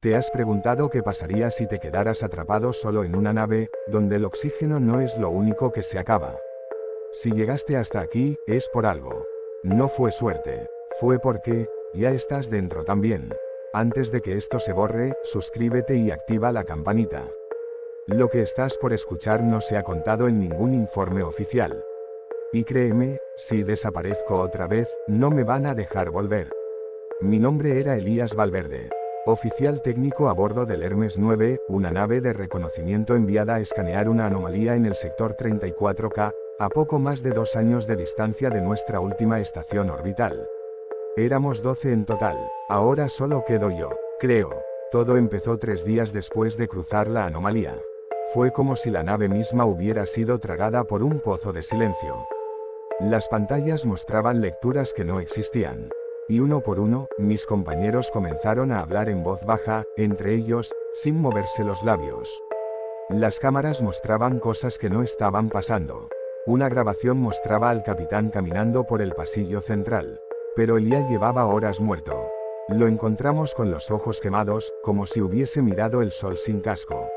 ¿Te has preguntado qué pasaría si te quedaras atrapado solo en una nave, donde el oxígeno no es lo único que se acaba? Si llegaste hasta aquí, es por algo. No fue suerte. Fue porque, ya estás dentro también. Antes de que esto se borre, suscríbete y activa la campanita. Lo que estás por escuchar no se ha contado en ningún informe oficial. Y créeme, si desaparezco otra vez, no me van a dejar volver. Mi nombre era Elías Valverde. Oficial técnico a bordo del Hermes 9, una nave de reconocimiento enviada a escanear una anomalía en el sector 34K, a poco más de 2 años de distancia de nuestra última estación orbital. Éramos 12 en total, ahora solo quedo yo, creo. Todo empezó 3 días después de cruzar la anomalía. Fue como si la nave misma hubiera sido tragada por un pozo de silencio. Las pantallas mostraban lecturas que no existían. Y uno por uno, mis compañeros comenzaron a hablar en voz baja, entre ellos, sin moverse los labios. Las cámaras mostraban cosas que no estaban pasando. Una grabación mostraba al capitán caminando por el pasillo central. Pero él ya llevaba horas muerto. Lo encontramos con los ojos quemados, como si hubiese mirado el sol sin casco.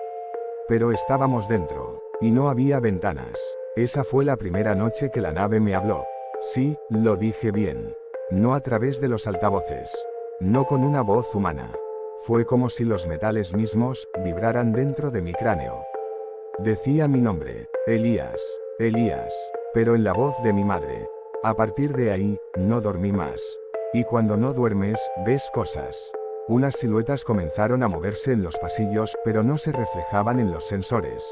Pero estábamos dentro. Y no había ventanas. Esa fue la primera noche que la nave me habló. Sí, lo dije bien. No a través de los altavoces. No con una voz humana. Fue como si los metales mismos vibraran dentro de mi cráneo. Decía mi nombre, Elías, Elías, pero en la voz de mi madre. A partir de ahí, no dormí más. Y cuando no duermes, ves cosas. Unas siluetas comenzaron a moverse en los pasillos, pero no se reflejaban en los sensores.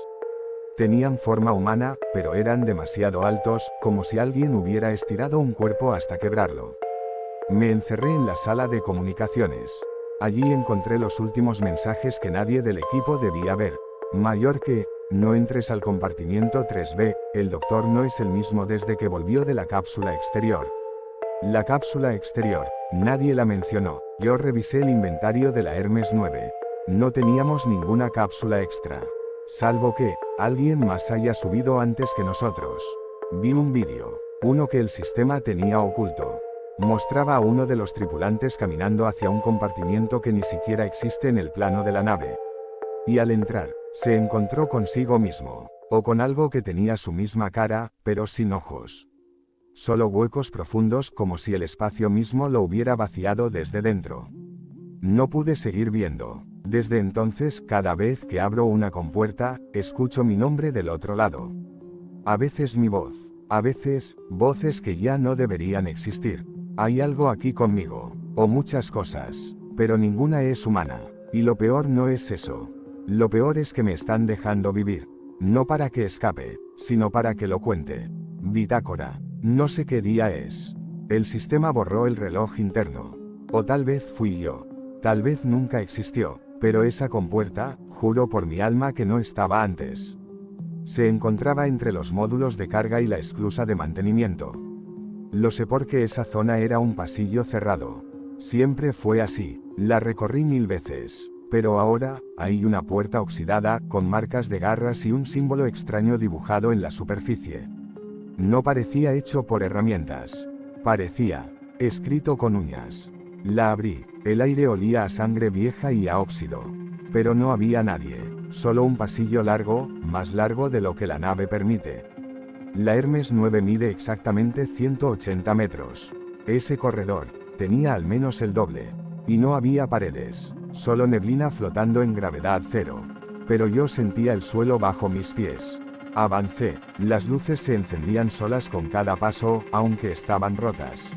Tenían forma humana, pero eran demasiado altos, como si alguien hubiera estirado un cuerpo hasta quebrarlo. Me encerré en la sala de comunicaciones. Allí encontré los últimos mensajes que nadie del equipo debía ver. Mayor que, no entres al compartimiento 3B, el doctor no es el mismo desde que volvió de la cápsula exterior. La cápsula exterior, nadie la mencionó. Yo revisé el inventario de la Hermes 9. No teníamos ninguna cápsula extra. Salvo que, alguien más haya subido antes que nosotros. Vi un vídeo, uno que el sistema tenía oculto. Mostraba a uno de los tripulantes caminando hacia un compartimiento que ni siquiera existe en el plano de la nave. Y al entrar, se encontró consigo mismo, o con algo que tenía su misma cara, pero sin ojos. Solo huecos profundos como si el espacio mismo lo hubiera vaciado desde dentro. No pude seguir viendo. Desde entonces, cada vez que abro una compuerta, escucho mi nombre del otro lado. A veces mi voz, a veces, voces que ya no deberían existir. Hay algo aquí conmigo, o muchas cosas, pero ninguna es humana. Y lo peor no es eso. Lo peor es que me están dejando vivir. No para que escape, sino para que lo cuente. Bitácora. No sé qué día es. El sistema borró el reloj interno. O tal vez fui yo. Tal vez nunca existió. Pero esa compuerta, juro por mi alma que no estaba antes. Se encontraba entre los módulos de carga y la esclusa de mantenimiento. Lo sé porque esa zona era un pasillo cerrado. Siempre fue así. La recorrí 1000 veces. Pero ahora, hay una puerta oxidada, con marcas de garras y un símbolo extraño dibujado en la superficie. No parecía hecho por herramientas. Parecía escrito con uñas. La abrí. El aire olía a sangre vieja y a óxido. Pero no había nadie. Solo un pasillo largo, más largo de lo que la nave permite. La Hermes 9 mide exactamente 180 metros. Ese corredor tenía al menos el doble. Y no había paredes. Solo neblina flotando en gravedad cero. Pero yo sentía el suelo bajo mis pies. Avancé. Las luces se encendían solas con cada paso, aunque estaban rotas.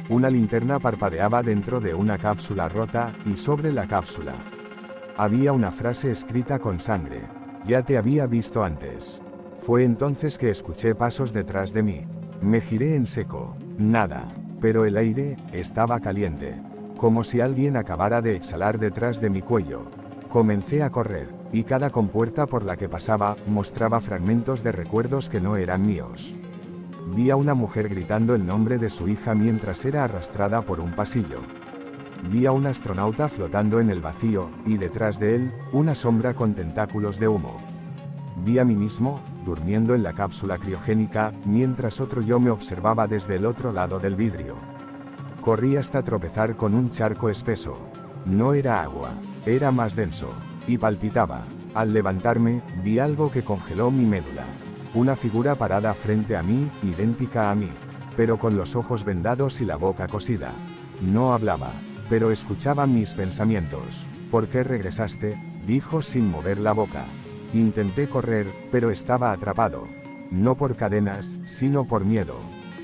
Una linterna parpadeaba dentro de una cápsula rota, y sobre la cápsula había una frase escrita con sangre. Ya te había visto antes. Fue entonces que escuché pasos detrás de mí. Me giré en seco. Nada. Pero el aire estaba caliente. Como si alguien acabara de exhalar detrás de mi cuello. Comencé a correr, y cada compuerta por la que pasaba mostraba fragmentos de recuerdos que no eran míos. Vi a una mujer gritando el nombre de su hija mientras era arrastrada por un pasillo. Vi a un astronauta flotando en el vacío, y detrás de él, una sombra con tentáculos de humo. Vi a mí mismo, durmiendo en la cápsula criogénica, mientras otro yo me observaba desde el otro lado del vidrio. Corrí hasta tropezar con un charco espeso. No era agua. Era más denso. Y palpitaba. Al levantarme, vi algo que congeló mi médula. Una figura parada frente a mí, idéntica a mí, pero con los ojos vendados y la boca cosida. No hablaba, pero escuchaba mis pensamientos. ¿Por qué regresaste?, dijo sin mover la boca. Intenté correr, pero estaba atrapado. No por cadenas, sino por miedo.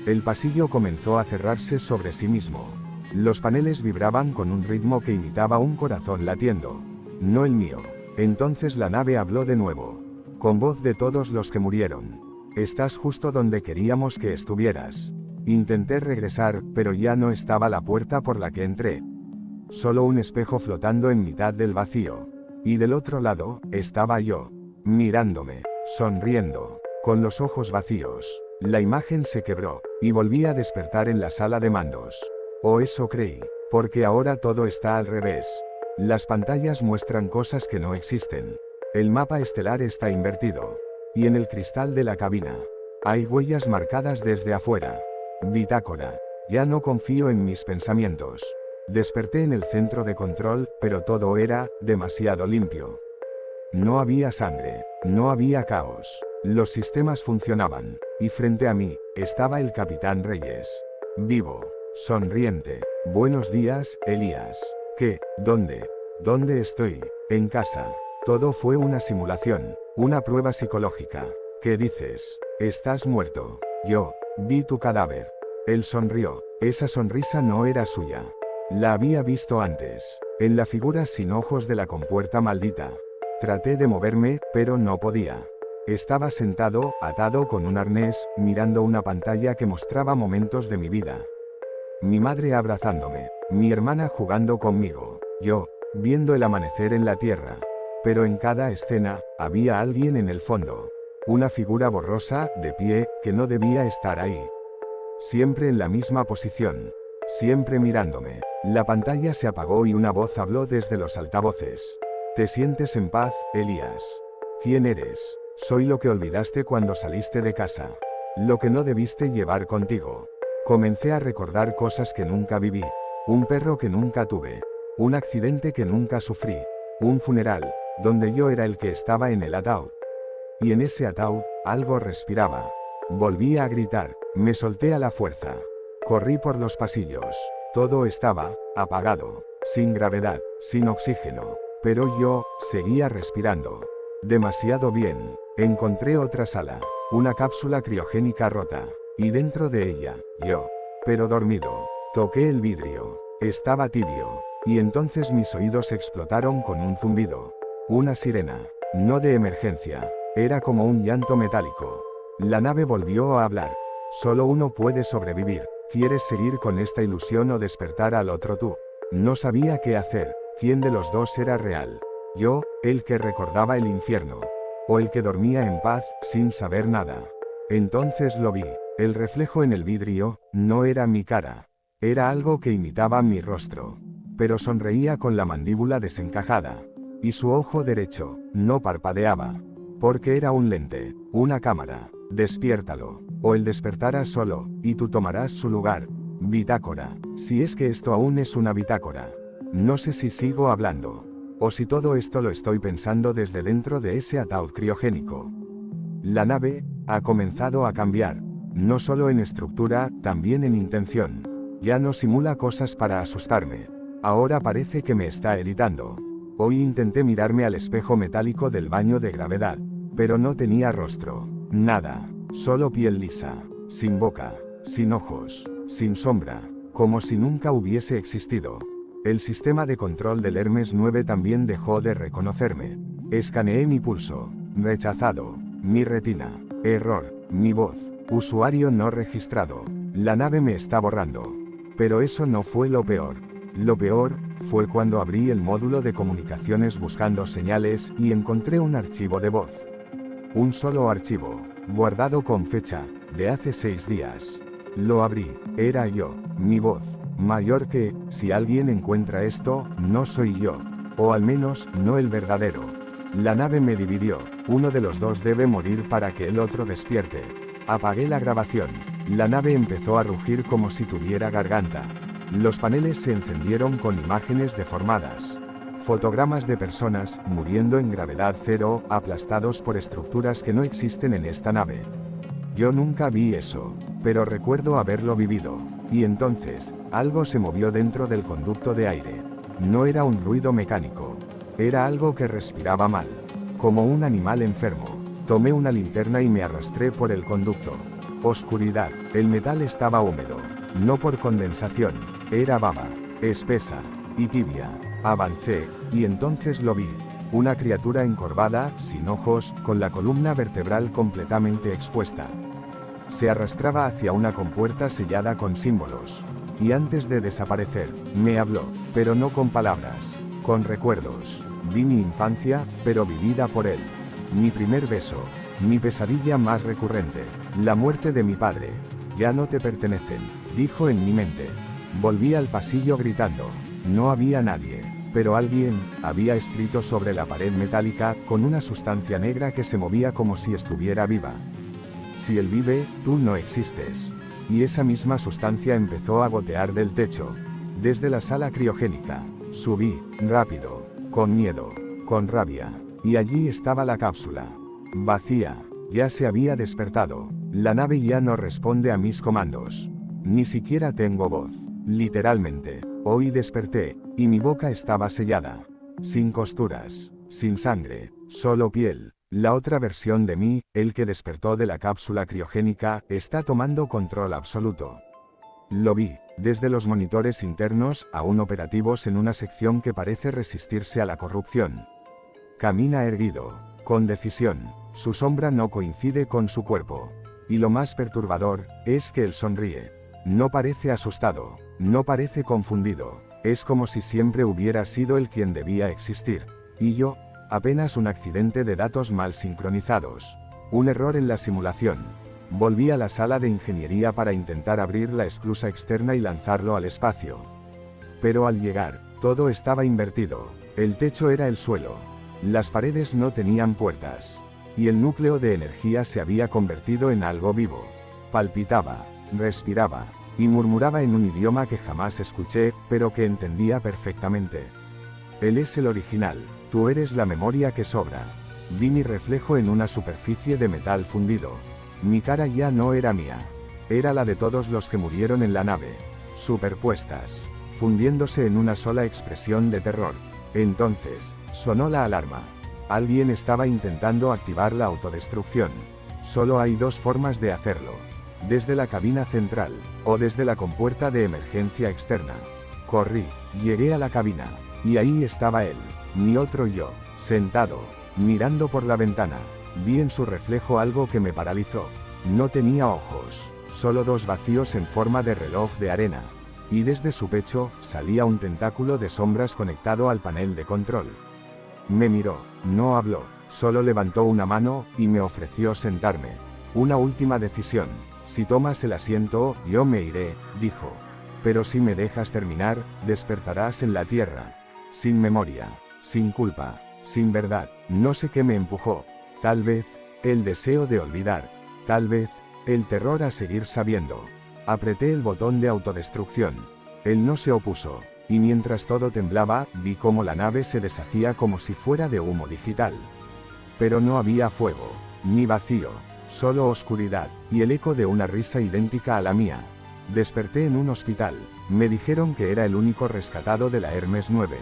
El pasillo comenzó a cerrarse sobre sí mismo. Los paneles vibraban con un ritmo que imitaba un corazón latiendo. No el mío. Entonces la nave habló de nuevo. Con voz de todos los que murieron. Estás justo donde queríamos que estuvieras. Intenté regresar, pero ya no estaba la puerta por la que entré. Solo un espejo flotando en mitad del vacío. Y del otro lado, estaba yo. Mirándome. Sonriendo. Con los ojos vacíos. La imagen se quebró. Y volví a despertar en la sala de mandos. O eso creí. Porque ahora todo está al revés. Las pantallas muestran cosas que no existen. El mapa estelar está invertido. Y en el cristal de la cabina. Hay huellas marcadas desde afuera. Bitácora. Ya no confío en mis pensamientos. Desperté en el centro de control, pero todo era demasiado limpio. No había sangre. No había caos. Los sistemas funcionaban. Y frente a mí, estaba el Capitán Reyes. Vivo. Sonriente. Buenos días, Elías. ¿Qué? ¿Dónde? ¿Dónde estoy? En casa. Todo fue una simulación, una prueba psicológica. ¿Qué dices? Estás muerto. Yo vi tu cadáver. Él sonrió. Esa sonrisa no era suya. La había visto antes, en la figura sin ojos de la compuerta maldita. Traté de moverme, pero no podía. Estaba sentado, atado con un arnés, mirando una pantalla que mostraba momentos de mi vida. Mi madre abrazándome, mi hermana jugando conmigo, yo, viendo el amanecer en la tierra. Pero en cada escena, había alguien en el fondo. Una figura borrosa, de pie, que no debía estar ahí. Siempre en la misma posición. Siempre mirándome. La pantalla se apagó y una voz habló desde los altavoces. ¿Te sientes en paz, Elías? ¿Quién eres? Soy lo que olvidaste cuando saliste de casa. Lo que no debiste llevar contigo. Comencé a recordar cosas que nunca viví. Un perro que nunca tuve. Un accidente que nunca sufrí. Un funeral, donde yo era el que estaba en el ataúd. Y en ese ataúd, algo respiraba. Volví a gritar, me solté a la fuerza. Corrí por los pasillos. Todo estaba apagado, sin gravedad, sin oxígeno. Pero yo seguía respirando. Demasiado bien. Encontré otra sala. Una cápsula criogénica rota. Y dentro de ella, yo. Pero dormido. Toqué el vidrio. Estaba tibio. Y entonces mis oídos explotaron con un zumbido. Una sirena. No de emergencia. Era como un llanto metálico. La nave volvió a hablar. Solo uno puede sobrevivir. ¿Quieres seguir con esta ilusión o despertar al otro tú? No sabía qué hacer. ¿Quién de los dos era real? Yo, el que recordaba el infierno. O el que dormía en paz, sin saber nada. Entonces lo vi. El reflejo en el vidrio, no era mi cara. Era algo que imitaba mi rostro. Pero sonreía con la mandíbula desencajada. Y su ojo derecho, no parpadeaba. Porque era un lente, una cámara. Despiértalo. O él despertará solo, y tú tomarás su lugar. Bitácora. Si es que esto aún es una bitácora. No sé si sigo hablando. O si todo esto lo estoy pensando desde dentro de ese ataúd criogénico. La nave ha comenzado a cambiar. No solo en estructura, también en intención. Ya no simula cosas para asustarme. Ahora parece que me está editando. Hoy intenté mirarme al espejo metálico del baño de gravedad. Pero no tenía rostro. Nada. Solo piel lisa. Sin boca. Sin ojos. Sin sombra. Como si nunca hubiese existido. El sistema de control del Hermes 9 también dejó de reconocerme. Escaneé mi pulso. Rechazado. Mi retina. Error. Mi voz. Usuario no registrado. La nave me está borrando. Pero eso no fue lo peor. Lo peor fue cuando abrí el módulo de comunicaciones buscando señales y encontré un archivo de voz. Un solo archivo, guardado con fecha, de hace 6 días. Lo abrí. Era yo, mi voz. Mayor que, si alguien encuentra esto, no soy yo. O al menos, no el verdadero. La nave me dividió. Uno de los dos debe morir para que el otro despierte. Apagué la grabación. La nave empezó a rugir como si tuviera garganta. Los paneles se encendieron con imágenes deformadas. Fotogramas de personas muriendo en gravedad cero, aplastados por estructuras que no existen en esta nave. Yo nunca vi eso, pero recuerdo haberlo vivido. Y entonces, algo se movió dentro del conducto de aire. No era un ruido mecánico. Era algo que respiraba mal. Como un animal enfermo. Tomé una linterna y me arrastré por el conducto. Oscuridad. El metal estaba húmedo. No por condensación. Era baba. Espesa. Y tibia. Avancé, y entonces lo vi. Una criatura encorvada, sin ojos, con la columna vertebral completamente expuesta. Se arrastraba hacia una compuerta sellada con símbolos. Y antes de desaparecer, me habló, pero no con palabras, con recuerdos. Vi mi infancia, pero vivida por él. Mi primer beso. Mi pesadilla más recurrente. La muerte de mi padre. Ya no te pertenecen, dijo en mi mente. Volví al pasillo gritando. No había nadie, pero alguien había escrito sobre la pared metálica, con una sustancia negra que se movía como si estuviera viva. Si él vive, tú no existes. Y esa misma sustancia empezó a gotear del techo. Desde la sala criogénica. Subí, rápido, con miedo, con rabia. Y allí estaba la cápsula. Vacía. Ya se había despertado. La nave ya no responde a mis comandos. Ni siquiera tengo voz. Literalmente. Hoy desperté, y mi boca estaba sellada. Sin costuras, sin sangre, solo piel. La otra versión de mí, el que despertó de la cápsula criogénica, está tomando control absoluto. Lo vi, desde los monitores internos, aún operativos en una sección que parece resistirse a la corrupción. Camina erguido, con decisión. Su sombra no coincide con su cuerpo. Y lo más perturbador, es que él sonríe. No parece asustado. No parece confundido. Es como si siempre hubiera sido él quien debía existir. Y yo, apenas un accidente de datos mal sincronizados. Un error en la simulación. Volví a la sala de ingeniería para intentar abrir la esclusa externa y lanzarlo al espacio. Pero al llegar, todo estaba invertido. El techo era el suelo. Las paredes no tenían puertas. Y el núcleo de energía se había convertido en algo vivo. Palpitaba, respiraba. Y murmuraba en un idioma que jamás escuché, pero que entendía perfectamente. Él es el original, tú eres la memoria que sobra. Vi mi reflejo en una superficie de metal fundido. Mi cara ya no era mía. Era la de todos los que murieron en la nave. Superpuestas. Fundiéndose en una sola expresión de terror. Entonces, sonó la alarma. Alguien estaba intentando activar la autodestrucción. Solo hay dos formas de hacerlo. Desde la cabina central, o desde la compuerta de emergencia externa. Corrí, llegué a la cabina, y ahí estaba él, mi otro yo, sentado, mirando por la ventana. Vi en su reflejo algo que me paralizó. No tenía ojos, solo dos vacíos en forma de reloj de arena. Y desde su pecho, salía un tentáculo de sombras conectado al panel de control. Me miró, no habló, solo levantó una mano, y me ofreció sentarme. Una última decisión. Si tomas el asiento, yo me iré, dijo. Pero si me dejas terminar, despertarás en la tierra. Sin memoria, sin culpa, sin verdad. No sé qué me empujó. Tal vez, el deseo de olvidar. Tal vez, el terror a seguir sabiendo. Apreté el botón de autodestrucción. Él no se opuso. Y mientras todo temblaba, vi cómo la nave se deshacía como si fuera de humo digital. Pero no había fuego, ni vacío. Solo oscuridad, y el eco de una risa idéntica a la mía. Desperté en un hospital. Me dijeron que era el único rescatado de la Hermes 9.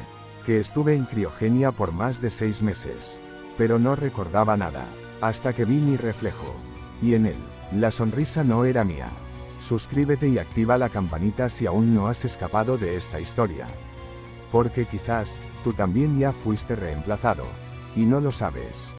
Que estuve en criogenia por más de 6 meses. Pero no recordaba nada. Hasta que vi mi reflejo. Y en él, la sonrisa no era mía. Suscríbete y activa la campanita si aún no has escapado de esta historia. Porque quizás, tú también ya fuiste reemplazado. Y no lo sabes.